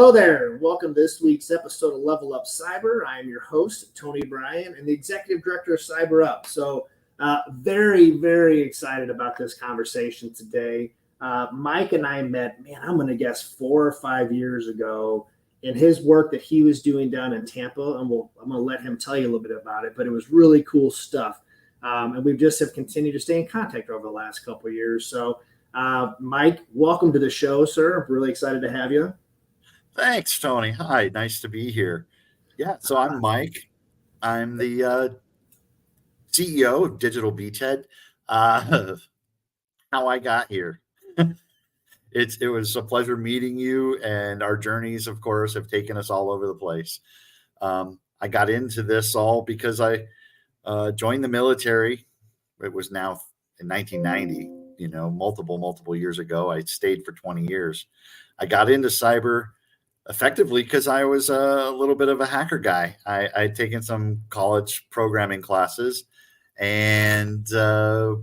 Hello there. Welcome to this week's episode of LevelUp Cyber. I am your host, Tony Bryan, and the Executive Director of CyberUp. So very, very excited about this conversation today. Mike and I met, I'm going to guess 4 or 5 years ago in his work that he was doing down in Tampa. And I'm going to let him tell you a little bit about it, but it was really cool stuff. And we just have continued to stay in contact over the last couple of years. So Mike, welcome to the show, sir. I'm really excited to have you. Thanks, Tony. Hi, nice to be here. Yeah, so I'm Mike. I'm the CEO of Digital Beachhead. How I got here. It was a pleasure meeting you, and our journeys, of course, have taken us all over the place. I got into this all because I joined the military. It was now in 1990, multiple years ago. I stayed for 20 years. I got into cyber effectively because I was a little bit of a hacker guy. I'd taken some college programming classes and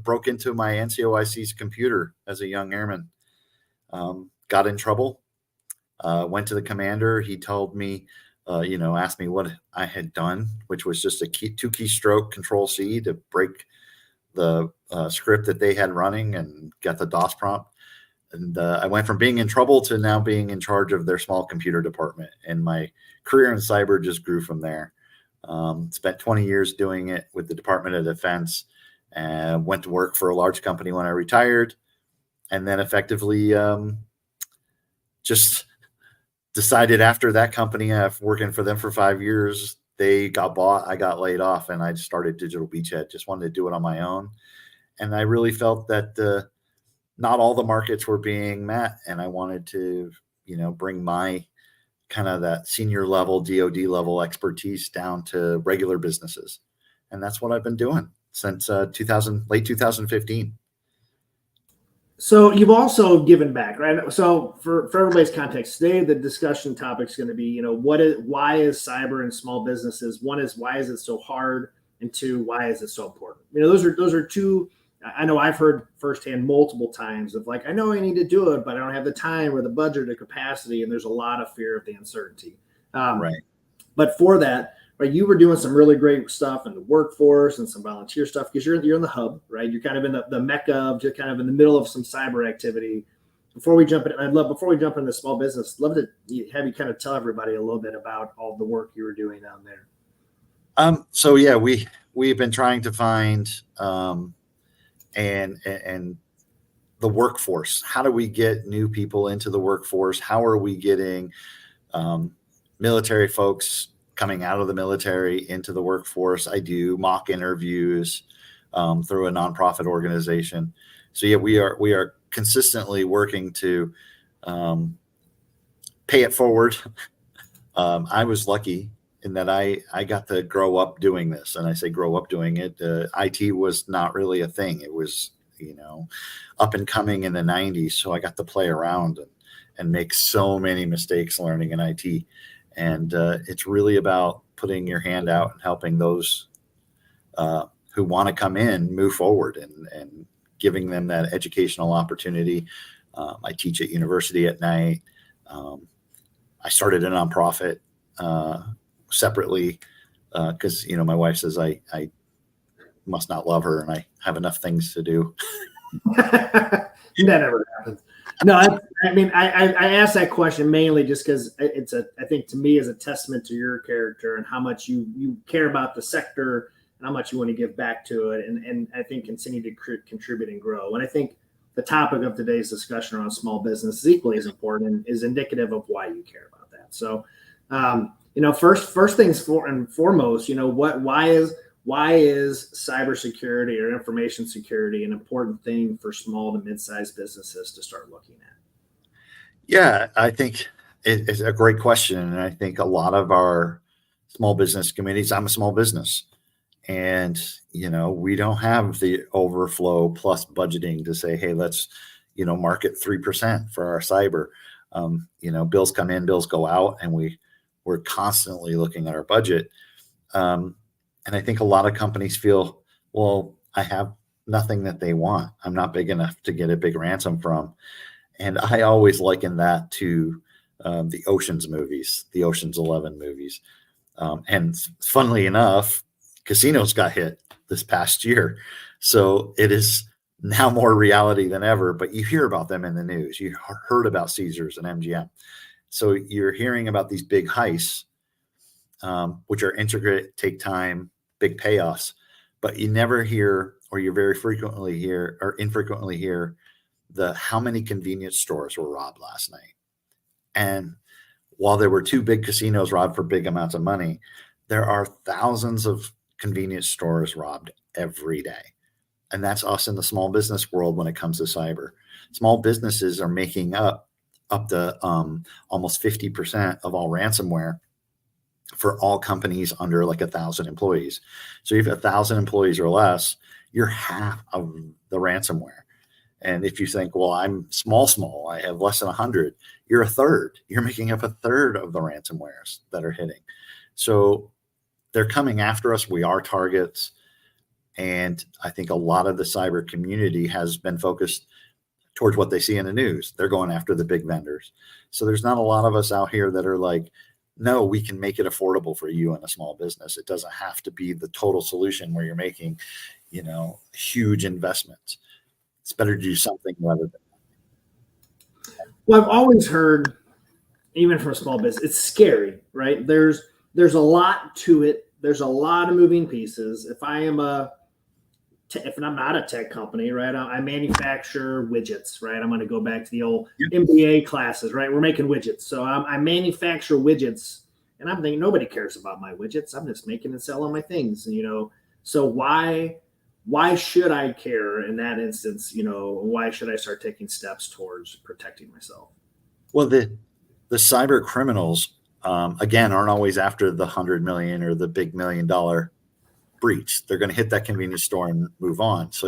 broke into my NCOIC's computer as a young airman. Got in trouble, went to the commander. He told me, asked me what I had done, which was just a 2-keystroke Control-C to break the script that they had running and get the DOS prompt. And I went from being in trouble to now being in charge of their small computer department. And my career in cyber just grew from there. Spent 20 years doing it with the Department of Defense, and went to work for a large company when I retired. And then effectively just decided after that company, after working for them for 5 years, they got bought, I got laid off, and I started Digital Beachhead. Just wanted to do it on my own. And I really felt that not all the markets were being met, and I wanted to, bring my kind of that senior level, DoD level expertise down to regular businesses. And that's what I've been doing since late 2015. So you've also given back, right? So for everybody's context, today the discussion topic is going to be, why is cyber and small businesses? One is, why is it so hard? And two, why is it so important? Those are two. I know I've heard firsthand multiple times of I know I need to do it, but I don't have the time or the budget or capacity. And there's a lot of fear of the uncertainty. Right. But for that, right, you were doing some really great stuff in the workforce and some volunteer stuff because you're in the hub, right? You're kind of in the mecca of just kind of in the middle of some cyber activity. Before we jump into small business, love to have you kind of tell everybody a little bit about all the work you were doing down there. So yeah, we've been trying to find and the workforce. How do we get new people into the workforce? How are we getting military folks coming out of the military into the workforce? I do mock interviews through a nonprofit organization. So yeah, we are consistently working to pay it forward. I was lucky in that I got to grow up doing this. And I say grow up doing it. IT was not really a thing. It was, up and coming in the 90s. So I got to play around and make so many mistakes learning in IT. And it's really about putting your hand out and helping those who want to come in move forward and giving them that educational opportunity. I teach at university at night. I started a nonprofit sepanerately because my wife says I must not love her and I have enough things to do. That never happens. No, I asked that question mainly just because I think to me is a testament to your character and how much you care about the sector and how much you want to give back to it, and I think continue to contribute and grow. And I think the topic of today's discussion around small business is equally as important and is indicative of why you care about that. So, first things foremost, why is cybersecurity or information security an important thing for small to mid-sized businesses to start looking at? Yeah, I think it's a great question. And I think a lot of our small business communities, I'm a small business, and, we don't have the overflow plus budgeting to say, hey, let's, market 3% for our cyber. Bills come in, bills go out, and we're constantly looking at our budget. And I think a lot of companies feel, well, I have nothing that they want. I'm not big enough to get a big ransom from. And I always liken that to the Ocean's movies, the Ocean's 11 movies. And funnily enough, casinos got hit this past year. So it is now more reality than ever, but you hear about them in the news. You heard about Caesars and MGM. So you're hearing about these big heists, which are intricate, take time, big payoffs, but you never hear, or you very frequently hear, or infrequently hear, how many convenience stores were robbed last night. And while there were 2 big casinos robbed for big amounts of money, there are thousands of convenience stores robbed every day. And that's us in the small business world when it comes to cyber. Small businesses are making up to almost 50% of all ransomware for all companies under like 1,000 employees. So if 1,000 employees or less, you're half of the ransomware. And if you think, well, I'm small, I have less than 100, you're a third. You're making up a third of the ransomwares that are hitting. So they're coming after us. We are targets. And I think a lot of the cyber community has been focused towards what they see in the news. They're going after the big vendors. So there's not a lot of us out here that are like, no, we can make it affordable for you in a small business. It doesn't have to be the total solution where you're making, huge investments. It's better to do something rather than. Well, I've always heard, even from a small business, it's scary, right? There's a lot to it. There's a lot of moving pieces. If I'm not a tech company, right, I manufacture widgets, right? I'm going to go back to the old MBA classes, right? We're making widgets. So I manufacture widgets, and I'm thinking nobody cares about my widgets. I'm just making and selling my things, so why should I care in that instance? Why should I start taking steps towards protecting myself? Well, the cyber criminals, again, aren't always after the 100 million or the big $1 million breach. They're going to hit that convenience store and move on. So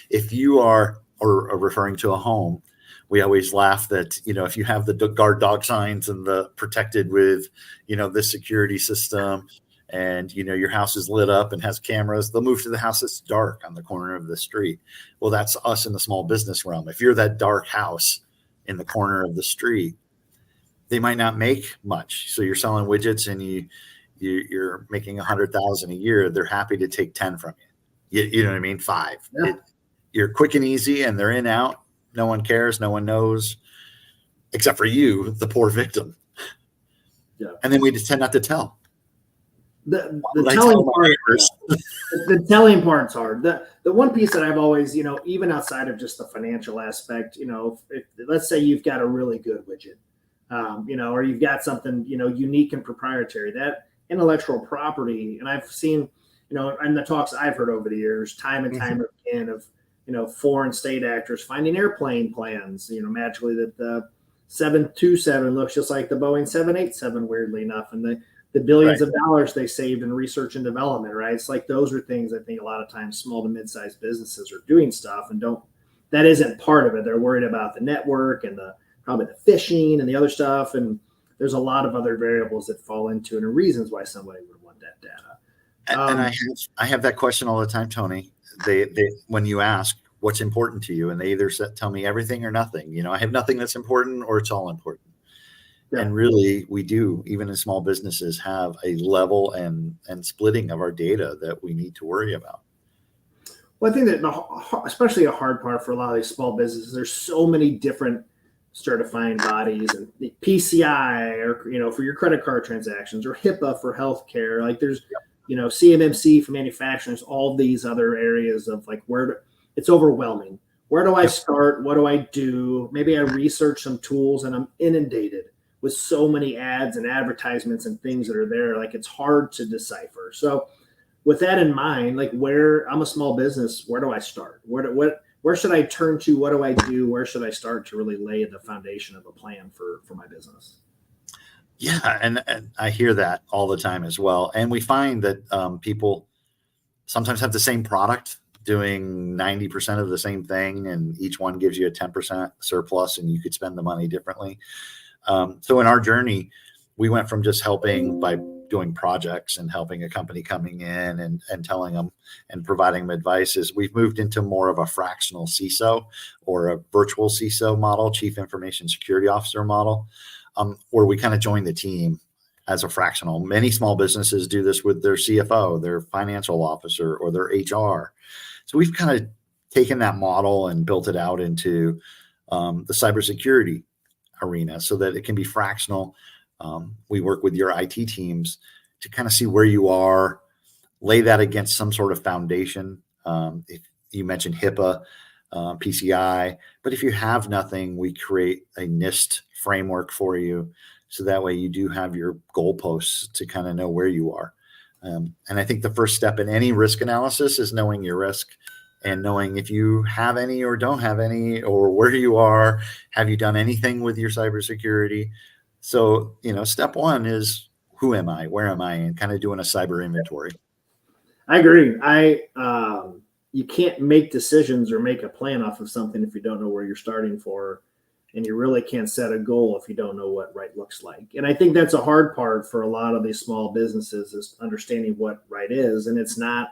if you are referring to a home, we always laugh that, if you have the guard dog signs and the protected with, this security system, and your house is lit up and has cameras, they'll move to the house that's dark on the corner of the street. Well, that's us in the small business realm. If you're that dark house in the corner of the street, they might not make much. So you're selling widgets and you're making 100,000 a year. They're happy to take 10 from you. You know what I mean? 5. Yeah. You're quick and easy, and they're in out. No one cares. No one knows, except for you, the poor victim. Yeah. And then we just tend not to tell. The telling part's hard. The one piece that I've always, even outside of just the financial aspect, if let's say you've got a really good widget, or you've got something, unique and proprietary, that intellectual property. And I've seen, in the talks I've heard over the years, time and time again of, foreign state actors finding airplane plans, magically that the 727 looks just like the Boeing 787, weirdly enough. And the billions of dollars they saved in research and development, right? It's like those are things I think a lot of times small to mid-sized businesses are doing stuff and that isn't part of it. They're worried about the network and probably the phishing and the other stuff. And there's a lot of other variables that fall into it and reasons why somebody would want that data. And I have that question all the time, Tony. They when you ask what's important to you, and they either tell me everything or nothing. I have nothing that's important or it's all important. Yeah. And really, we do, even in small businesses, have a level and splitting of our data that we need to worry about. Well, I think that especially a hard part for a lot of these small businesses, there's so many different certifying bodies, and the PCI, or for your credit card transactions, or HIPAA for healthcare. Like there's, CMMC for manufacturing. All these other areas of like it's overwhelming. Where do I start? What do I do? Maybe I research some tools and I'm inundated with so many ads and advertisements and things that are there. Like it's hard to decipher. So with that in mind, like where I'm a small business, where do I start? Where should I turn to? What do I do? Where should I start to really lay the foundation of a plan for my business? Yeah. And I hear that all the time as well. And we find that people sometimes have the same product doing 90% of the same thing, and each one gives you a 10% surplus and you could spend the money differently. So in our journey, we went from just helping by doing projects and helping a company coming in and telling them and providing them advice. We've moved into more of a fractional CISO or a virtual CISO model, Chief Information Security Officer model. or we kind of join the team as a fractional. Many small businesses do this with their CFO, their financial officer, or their HR. So we've kind of taken that model and built it out into the cybersecurity arena so that it can be fractional. We work with your IT teams to kind of see where you are, lay that against some sort of foundation. If you mentioned HIPAA, PCI, but if you have nothing, we create a NIST framework for you. So that way you do have your goalposts to kind of know where you are. And I think the first step in any risk analysis is knowing your risk and knowing if you have any or don't have any, or where you are. Have you done anything with your cybersecurity? So, step one is, who am I? Where am I? And kind of doing a cyber inventory. I agree. You can't make decisions or make a plan off of something if you don't know where you're starting for. And you really can't set a goal if you don't know what right looks like. And I think that's a hard part for a lot of these small businesses, is understanding what right is. And it's not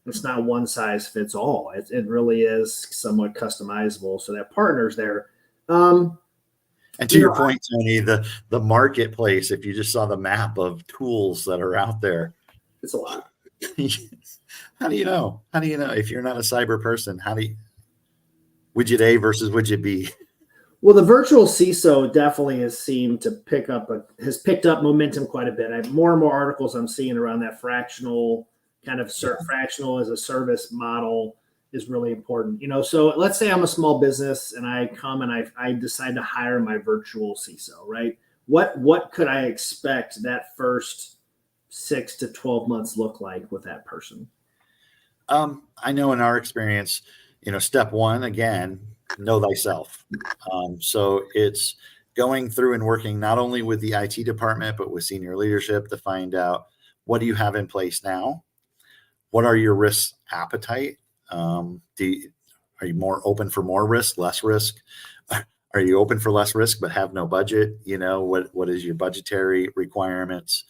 one size fits all. It really is somewhat customizable. So that partner's there. And to your point, Tony, the marketplace, if you just saw the map of tools that are out there, it's a lot. How do you know? If you're not a cyber person, widget A versus widget B? Well, the virtual CISO definitely has seemed to picked up momentum quite a bit. I have more and more articles I'm seeing around that fractional fractional as a service model is really important. So let's say I'm a small business and I come and I decide to hire my virtual CISO, right? What could I expect that first 6 to 12 months look like with that person? I know in our experience, step one, again, know thyself. So it's going through and working not only with the IT department, but with senior leadership to find out, what do you have in place now? What are your risk appetite? Are you more open for more risk, less risk? Are you open for less risk but have no budget? What is your budgetary requirements?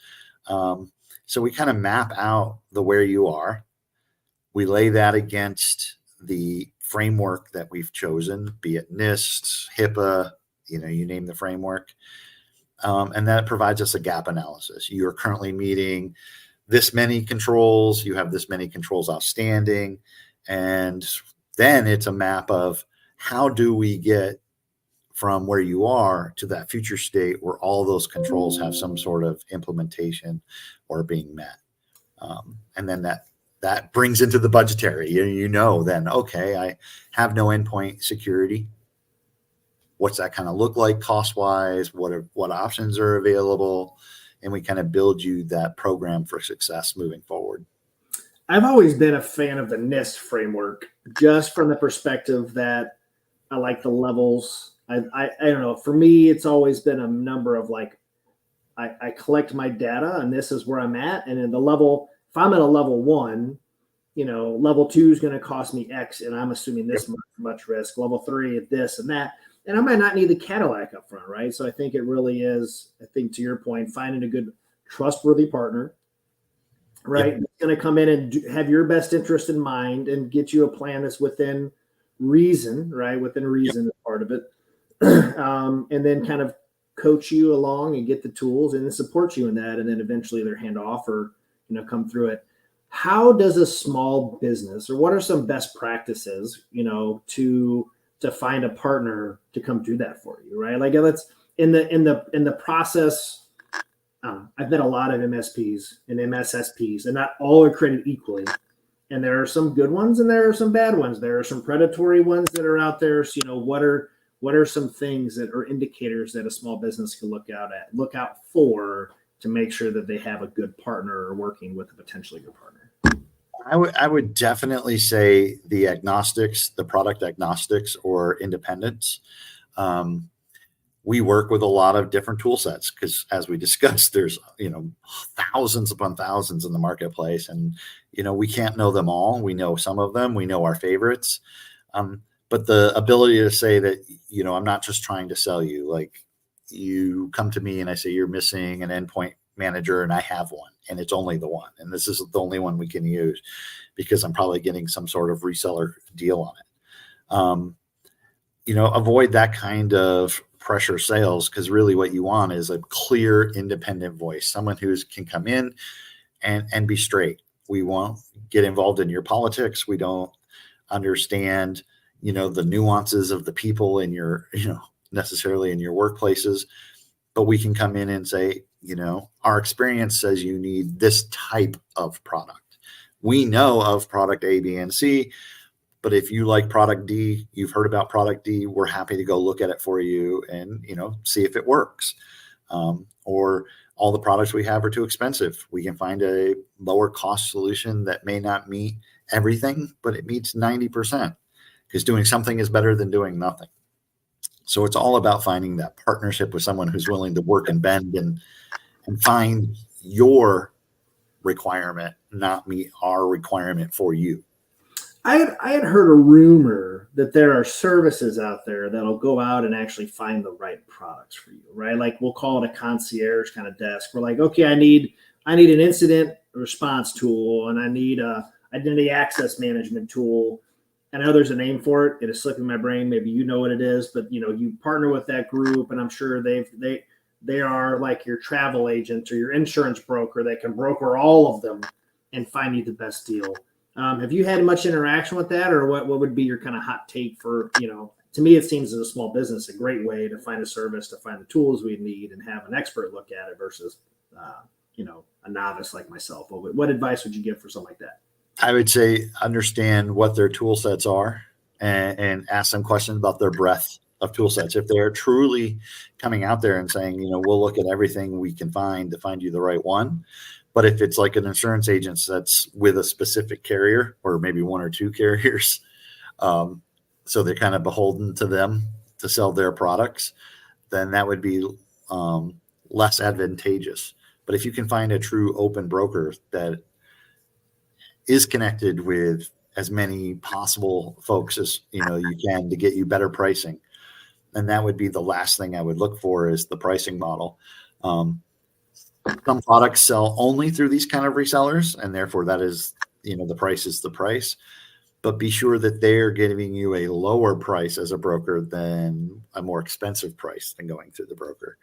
So we kind of map out where you are. We lay that against the framework that we've chosen, be it NIST, HIPAA, you name the framework. And that provides us a gap analysis. You're currently meeting this many controls, you have this many controls outstanding. And then it's a map of, how do we get from where you are to that future state where all those controls have some sort of implementation or being met. And then that brings into the budgetary, then, okay, I have no endpoint security. What's that kind of look like cost-wise? What options are available? And we kind of build you that program for success moving forward. I've always been a fan of the NIST framework, just from the perspective that I like the levels. I don't know. For me, it's always been a number of I collect my data and this is where I'm at. And then the level, if I'm at a level 1, level 2 is going to cost me X, and I'm assuming this much risk. Level 3 is this and that. And I might not need the Cadillac up front, right? So I think it really is, to your point, finding a good, trustworthy partner, right? Yep. It's going to come in and have your best interest in mind and get you a plan that's within reason, right? Within reason. Yep. Is part of it. And then kind of coach you along and get the tools and then support you in that. And then eventually either hand off or, come through it. How does a small business, or what are some best practices, to find a partner to come do that for you, right? Like, let's in the process. I've met a lot of MSPs and MSSPs, and not all are created equally. And there are some good ones and there are some bad ones. There are some predatory ones that are out there. So, what are some things that are indicators that a small business can look out for to make sure that they have a good partner or working with a potentially good partner? I would definitely say the agnostics, the product agnostics or independents. We work with a lot of different tool sets because, as we discussed, there's, thousands upon thousands in the marketplace, and, we can't know them all. We know some of them, we know our favorites. But the ability to say that, I'm not just trying to sell you, like, you come to me and I say, you're missing an endpoint manager and I have one and it's only the one. And this is the only one we can use because I'm probably getting some sort of reseller deal on it. Avoid that kind of pressure sales, because really what you want is a clear, independent voice, someone who can come in and be straight. We won't get involved in your politics. We don't understand, the nuances of the people in your, necessarily in your workplaces, but we can come in and say, our experience says you need this type of product. We know of product A, B, and C, but if you like product D, you've heard about product D, we're happy to go look at it for you and, see if it works. Or all the products we have are too expensive. We can find a lower cost solution that may not meet everything, but it meets 90%, because doing something is better than doing nothing. So it's all about finding that partnership with someone who's willing to work and bend and find your requirement, not meet our requirement for you. I had heard a rumor that there are services out there that'll go out and actually find the right products for you, right? Like we'll call it a concierge kind of desk. We're like, okay, I need an incident response tool, and I need a identity access management tool. And I know there's a name for it. It is slipping my brain. Maybe you know what it is, but you partner with that group, and I'm sure they are like your travel agent or your insurance broker that can broker all of them and find you the best deal. Have you had much interaction with that, or what would be your kind of hot take for, to me, it seems as a small business, a great way to find a service, to find the tools we need and have an expert look at it versus, a novice like myself. What advice would you give for something like that? I would say understand what their tool sets are and ask them questions about their breadth of tool sets. If they're truly coming out there and saying, we'll look at everything we can find to find you the right one. But if it's like an insurance agent that's with a specific carrier or maybe one or two carriers, so they're kind of beholden to them to sell their products, then that would be less advantageous. But if you can find a true open broker that is connected with as many possible folks as you can to get you better pricing, then that would be the last thing I would look for, is the pricing model. Some products sell only through these kind of resellers, and therefore that is, the price is the price. But be sure that they're giving you a lower price as a broker than a more expensive price than going through the broker.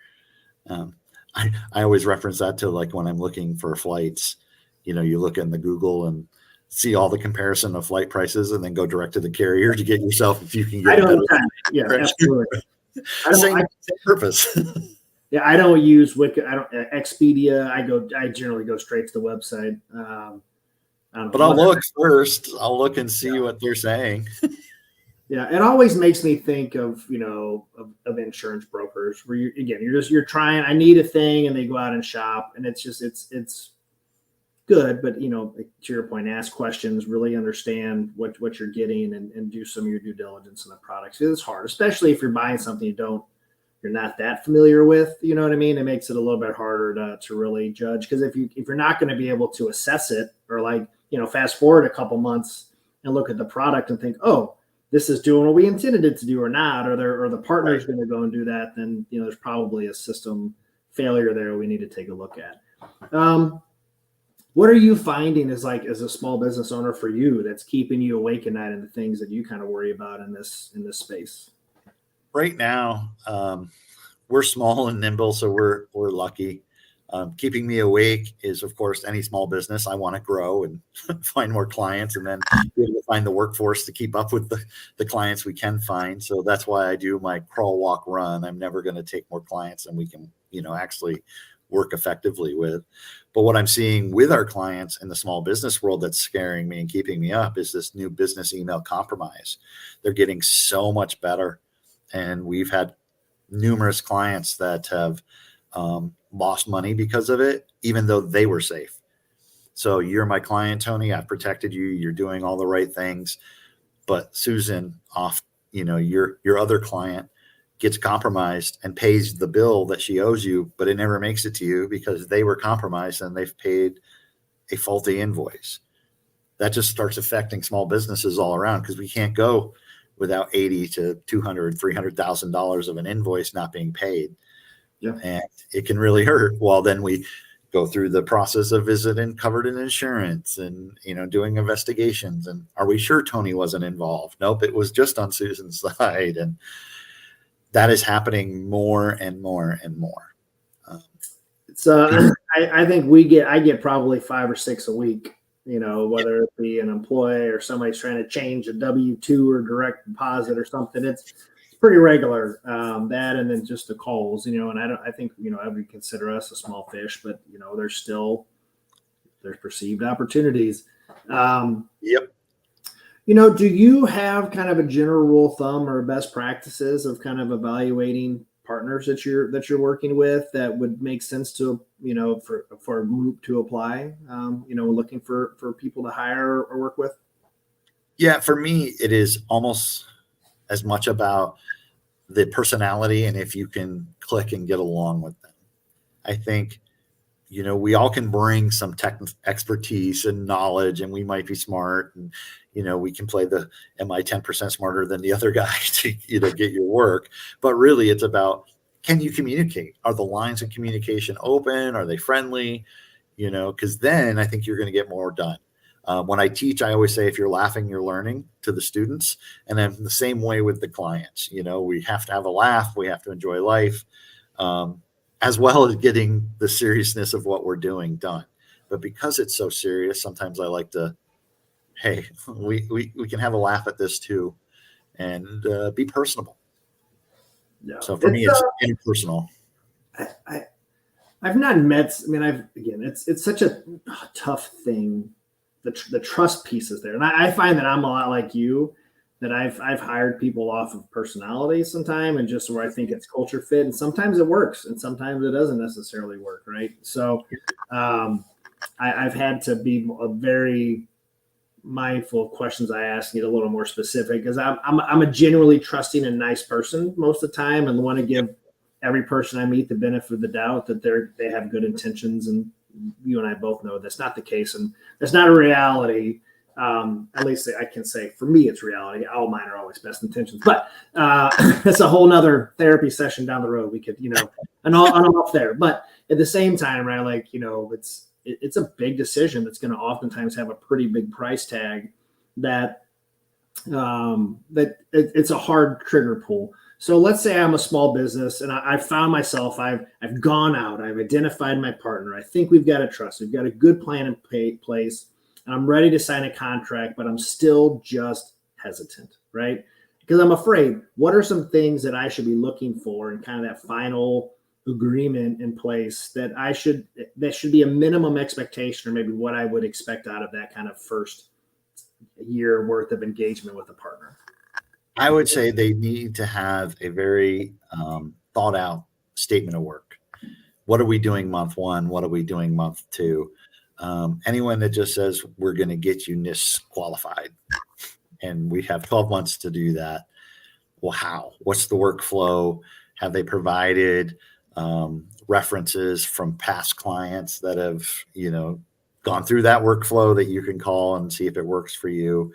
I always reference that to like when I'm looking for flights, you look in the Google and see all the comparison of flight prices and then go direct to the carrier to get yourself, if you can get better. Yeah, absolutely. Same purpose. Yeah, I don't use Wiki. I don't Expedia. I generally go straight to the website. But I'll look first. I'll look and see what they're saying. Yeah, it always makes me think of of insurance brokers where you're trying. I need a thing, and they go out and shop, and it's good. But to your point, ask questions, really understand what you're getting, and do some of your due diligence on the products. It's hard, especially if you're buying something you're not that familiar with, you know what I mean? It makes it a little bit harder to really judge, because if you're not going to be able to assess it, or fast forward a couple months and look at the product and think, oh, this is doing what we intended it to do or not, or the partner's going to go and do that, then there's probably a system failure there we need to take a look at. What are you finding as a small business owner for you that's keeping you awake at night, and the things that you kind of worry about in this space? Right now, we're small and nimble, so we're lucky. Keeping me awake is, of course, any small business. I want to grow and find more clients, and then be able to find the workforce to keep up with the clients we can find. So that's why I do my crawl, walk, run. I'm never going to take more clients than we can, actually work effectively with. But what I'm seeing with our clients in the small business world that's scaring me and keeping me up is this new business email compromise. They're getting so much better. And we've had numerous clients that have lost money because of it, even though they were safe. So you're my client, Tony. I've protected you. You're doing all the right things. But Susan, your other client, gets compromised and pays the bill that she owes you, but it never makes it to you because they were compromised and they've paid a faulty invoice. That just starts affecting small businesses all around, because we can't go without $80,000 to $200,000, $300,000 of an invoice not being paid. Yeah. And it can really hurt. Well, then we go through the process of visiting covered in insurance and, doing investigations. And are we sure Tony wasn't involved? Nope. It was just on Susan's side. And that is happening more and more and more. So I think I get probably 5 or 6 a week, whether it be an employee or somebody's trying to change a W-2 or direct deposit or something. It's pretty regular, that, and then just the calls, and I think, I would consider us a small fish, but there's perceived opportunities. Yep. Do you have kind of a general rule of thumb or best practices of kind of evaluating partners that you're working with that would make sense to, for a group to apply, looking for people to hire or work with? Yeah, for me, it is almost as much about the personality and if you can click and get along with them. I think, we all can bring some tech expertise and knowledge, and we might be smart, and, we can play the, am I 10% smarter than the other guy to, get your work. But really it's about, can you communicate? Are the lines of communication open? Are they friendly? Because then I think you're going to get more done. When I teach, I always say, if you're laughing, you're learning, to the students. And then the same way with the clients, we have to have a laugh. We have to enjoy life, as well as getting the seriousness of what we're doing done. But because it's so serious, sometimes I like to, hey, we can have a laugh at this too, and be personable. Yeah. So for me, it's interpersonal. I've not met. It's such a tough thing. The trust piece is there, and I find that I'm a lot like you. That I've hired people off of personality sometime, and just where I think it's culture fit, and sometimes it works, and sometimes it doesn't necessarily work, right? So I've had to be a very mindful of questions I ask, get a little more specific, because I'm a genuinely trusting and nice person most of the time, and want to give every person I meet the benefit of the doubt that they have good intentions. And you and I both know that's not the case, and that's not a reality. At least I can say for me, it's reality. All mine are always best intentions, but that's a whole nother therapy session down the road. We could, and I'm up there, but at the same time, right? Like, it's a big decision that's going to oftentimes have a pretty big price tag that it's a hard trigger pull. So let's say I'm a small business and I found myself, I've gone out, I've identified my partner. I think we've got a trust. We've got a good plan in place. And I'm ready to sign a contract, but I'm still just hesitant, right? Because I'm afraid, what are some things that I should be looking for in kind of that final agreement in place that should be a minimum expectation, or maybe what I would expect out of that kind of first year worth of engagement with a partner? I would say they need to have a very thought out statement of work. What are we doing month 1? What are we doing month 2? Anyone that just says we're going to get you NIST qualified and we have 12 months to do that. Well, how? What's the workflow? Have they provided references from past clients that have, gone through that workflow that you can call and see if it works for you?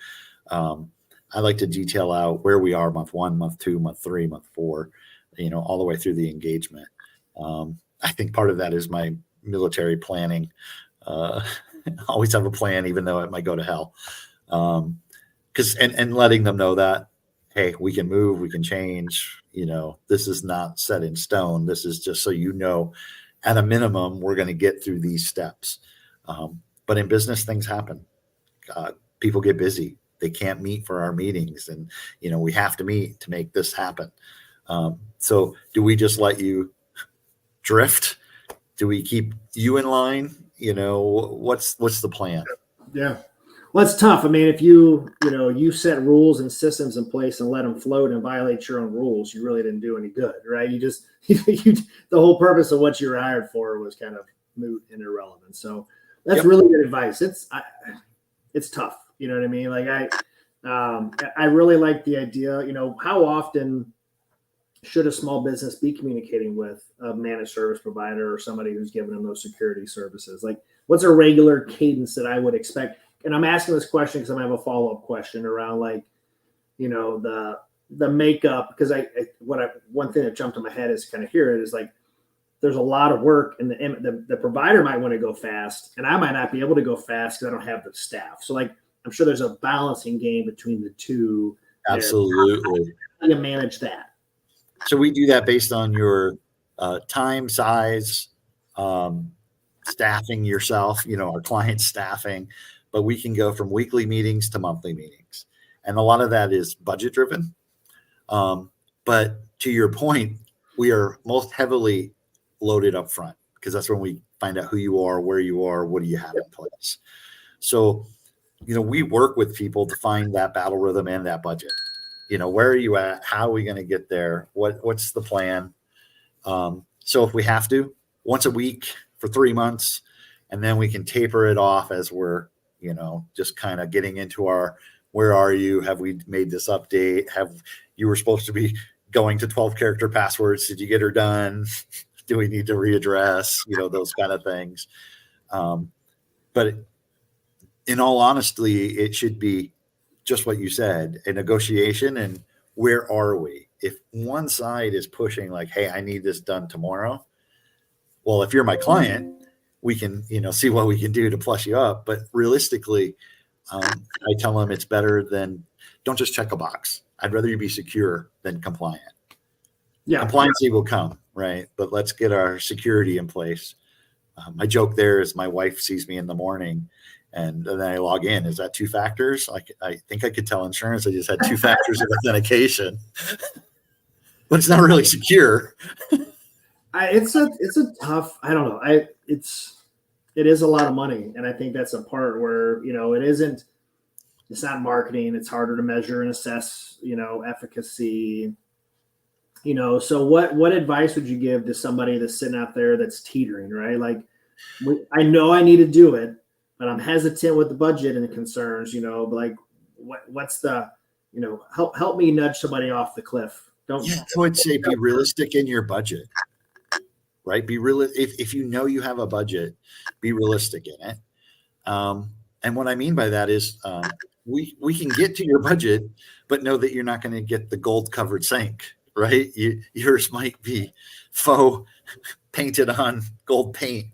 I like to detail out where we are month 1, month 2, month 3, month 4, all the way through the engagement. I think part of that is my military planning. Always have a plan, even though it might go to hell. And letting them know that, hey, we can move, we can change. This is not set in stone. This is just so at a minimum, we're going to get through these steps. But in business, things happen. People get busy. They can't meet for our meetings, and we have to meet to make this happen. So, do we just let you drift? Do we keep you in line? What's the plan? Yeah. Well, it's tough. If you set rules and systems in place and let them float and violate your own rules, you really didn't do any good, right? You just, the whole purpose of what you were hired for was kind of moot and irrelevant. So that's really good advice. It's tough. You know what I mean? Like I really like the idea, how often should a small business be communicating with a managed service provider or somebody who's giving them those security services? Like, what's a regular cadence that I would expect? And I'm asking this question because I have a follow-up question around, like, the makeup. Because one thing that jumped in my head is kind of hear it is like, there's a lot of work, and the provider might want to go fast, and I might not be able to go fast because I don't have the staff. So, like, I'm sure there's a balancing game between the two. Absolutely. How do you manage that? So we do that based on your time, size, staffing yourself, our client staffing, but we can go from weekly meetings to monthly meetings. And a lot of that is budget driven. But to your point, we are most heavily loaded up front because that's when we find out who you are, where you are, what do you have in place. So, we work with people to find that battle rhythm and that budget. Where are you at? How are we going to get there? What's the plan? So if we have to, once a week for 3 months, and then we can taper it off as we're, just kind of getting into our, where are you? Have we made this update? You were supposed to be going to 12 character passwords. Did you get her done? Do we need to readdress, those kind of things. But in all honesty, it should be just what you said, a negotiation. And where are we? If one side is pushing like, hey, I need this done tomorrow. Well, if you're my client, we can, see what we can do to plus you up. But realistically, I tell them it's better than, don't just check a box. I'd rather you be secure than compliant. Yeah. Compliancy will come, right? But let's get our security in place. My joke there is my wife sees me in the morning and then I log in. Is that 2 factors? I think I could tell insurance I just had 2 factors of authentication, but it's not really secure. It's a tough, I don't know. It is a lot of money. And I think that's a part where, it's not marketing. It's harder to measure and assess, efficacy, so what advice would you give to somebody that's sitting out there that's teetering, right? Like, I know I need to do it, but I'm hesitant with the budget and the concerns, but like, what's the, help me nudge somebody off the cliff. I would say be realistic in your budget, right? Be real. If you have a budget, be realistic in it. And what I mean by that is we can get to your budget, but know that you're not going to get the gold covered sink, right? Yours might be faux painted on gold paint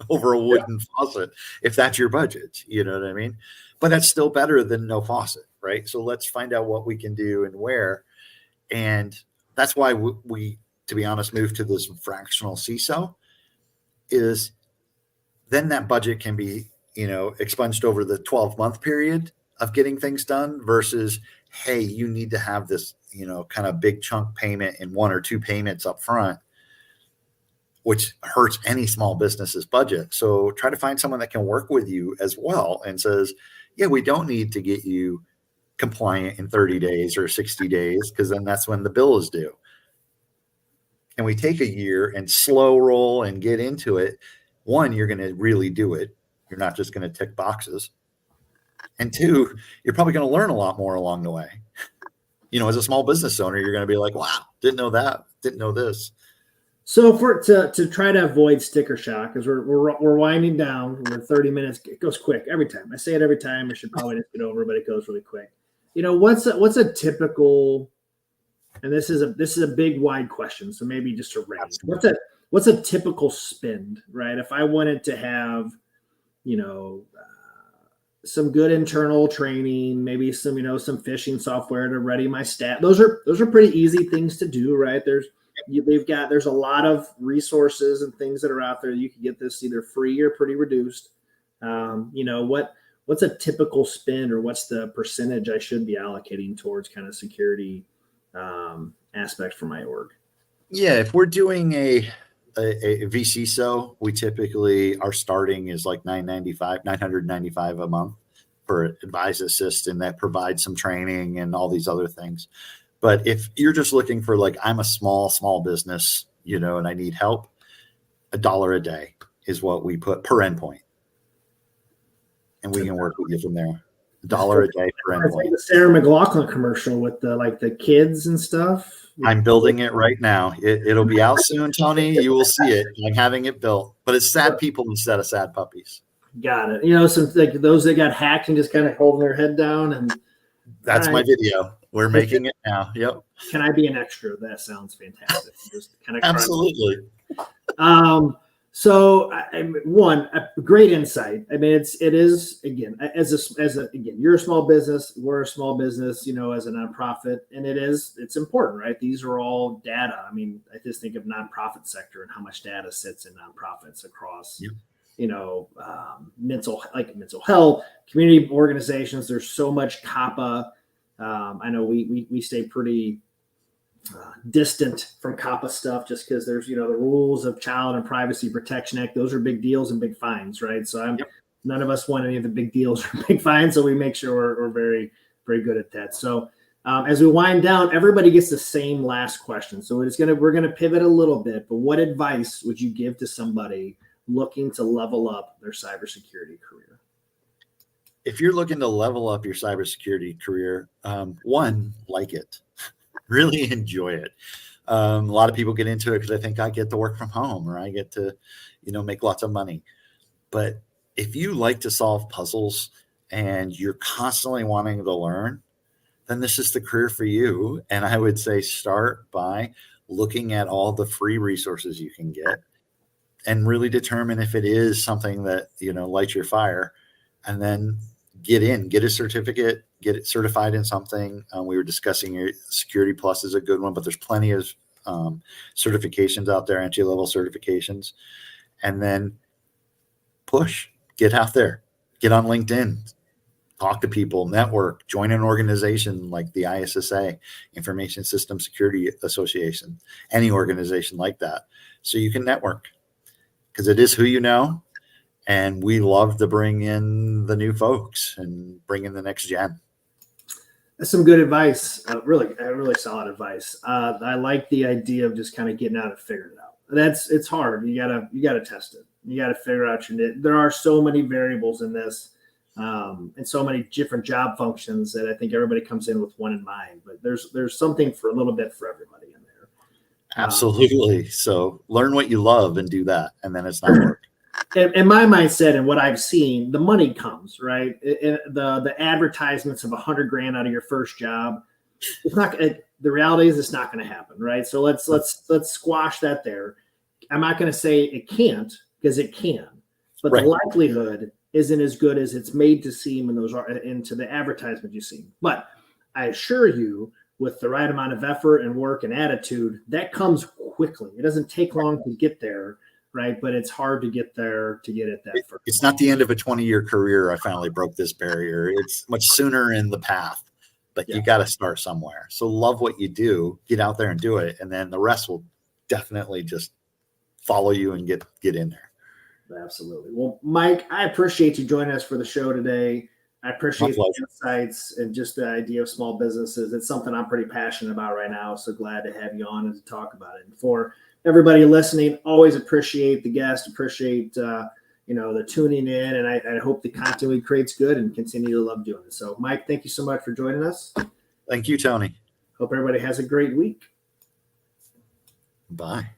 over a wooden faucet, if that's your budget, you know what I mean? But that's still better than no faucet, right? So let's find out what we can do and where. And that's why we to be honest, moved to this fractional CISO, is then that budget can be, expunged over the 12-month period of getting things done versus, hey, you need to have this, kind of big chunk payment in 1 or 2 payments up front, which hurts any small business's budget. So try to find someone that can work with you as well and says, yeah, we don't need to get you compliant in 30 days or 60 days, because then that's when the bill is due. And we take a year and slow roll and get into it. 1, you're going to really do it. You're not just going to tick boxes. And 2, you're probably going to learn a lot more along the way. As a small business owner, you're going to be like, wow, didn't know that, didn't know this. So to try to avoid sticker shock, because we're winding down, we're 30 minutes, it goes quick every time. I say it every time. I should probably just get over, but it goes really quick. What's a typical, and this is a big wide question, so maybe just a range. What's a typical spend, right? If I wanted to have, some good internal training, maybe some phishing software to ready my staff. Those are pretty easy things to do, right? There's a lot of resources and things that are out there. You can get this either free or pretty reduced. What's a typical spend, or what's the percentage I should be allocating towards kind of security aspect for my org? Yeah, if we're doing a VCSO, we typically, our starting is like $995 a month for Advise Assist, and that provides some training and all these other things. But if you're just looking for, like, I'm a small business, and I need help, $1 a day is what we put per endpoint. And we can work with you from there. $1 a day per endpoint. The Sarah McLachlan commercial with the kids and stuff. I'm building it right now. It'll be out soon, Tony. You will see it. I'm having it built, but it's sad people instead of sad puppies. Got it. Some like those that got hacked and just kind of holding their head down, and that's my video. We're making it now. Yep. Can I be an extra? That sounds fantastic. Just kind of absolutely. So, a great insight. I mean, it is again again, you're a small business, we're a small business, as a nonprofit, and it's important, right? These are all data. I mean, I just think of nonprofit sector and how much data sits in nonprofits across, Yep. mental health, community organizations. There's so much COPPA. I know we stay pretty distant from COPPA stuff just because there's the rules of Child and Privacy Protection Act. Those are big deals and big fines, right? So none of us want any of the big deals or big fines, so we make sure we're very, very good at that. So as we wind down, everybody gets the same last question. So we're gonna pivot a little bit, but what advice would you give to somebody looking to level up their cybersecurity career? If you're looking to level up your cybersecurity career, one, like it. Really enjoy it. A lot of people get into it because I think I get to work from home or I get to, make lots of money. But if you like to solve puzzles and you're constantly wanting to learn, then this is the career for you. And I would say start by looking at all the free resources you can get and really determine if it is something that, lights your fire, and then get a certificate, get it certified in something. We were discussing your Security Plus is a good one, but there's plenty of certifications out there, entry-level certifications. And then get out there, get on LinkedIn, talk to people, network, join an organization like the ISSA, Information System Security Association, any organization like that. So you can network because it is who you know. And we love to bring in the new folks and bring in the next gen. That's some good advice. Really solid advice. I like the idea of just kind of getting out and figuring it out. It's hard. You gotta test it. You gotta figure out your niche. There are so many variables in this, and so many different job functions that I think everybody comes in with one in mind. But there's something for a little bit for everybody in there. Absolutely. So learn what you love and do that, and then it's not work. In my mindset and what I've seen, the money comes, right? The advertisements of $100,000 out of your first job, it's not. The reality is it's not going to happen, right? So let's squash that there. I'm not going to say it can't because it can, but the likelihood isn't as good as it's made to seem into the advertisement you see. But I assure you, with the right amount of effort and work and attitude, that comes quickly. It doesn't take long to get there. Right. But it's hard to get there to get it that first. It's not the end of a 20-year career. I finally broke this barrier. It's much sooner in the path, but you got to start somewhere. So love what you do, get out there and do it. And then the rest will definitely just follow you and get in there. Absolutely. Well, Mike, I appreciate you joining us for the show today. I appreciate the insights and just the idea of small businesses. It's something I'm pretty passionate about right now. So glad to have you on and to talk about it. And for everybody listening, always appreciate the guest, appreciate the tuning in, and I hope the content we create's good and continue to love doing it. So, Mike, thank you so much for joining us. Thank you, Tony. Hope everybody has a great week. Bye.